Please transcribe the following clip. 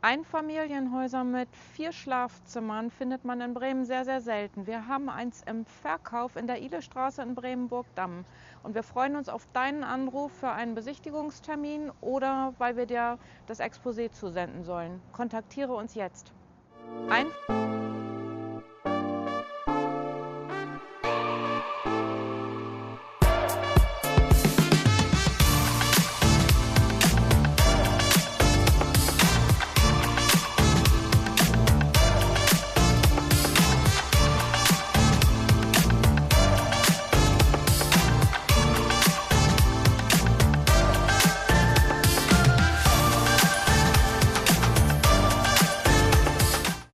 Einfamilienhäuser mit 4 Schlafzimmern findet man in Bremen sehr, sehr selten. Wir haben eins im Verkauf in der Ihlestraße in Bremen-Burgdamm. Und wir freuen uns auf deinen Anruf für einen Besichtigungstermin oder weil wir dir das Exposé zusenden sollen. Kontaktiere uns jetzt. Ein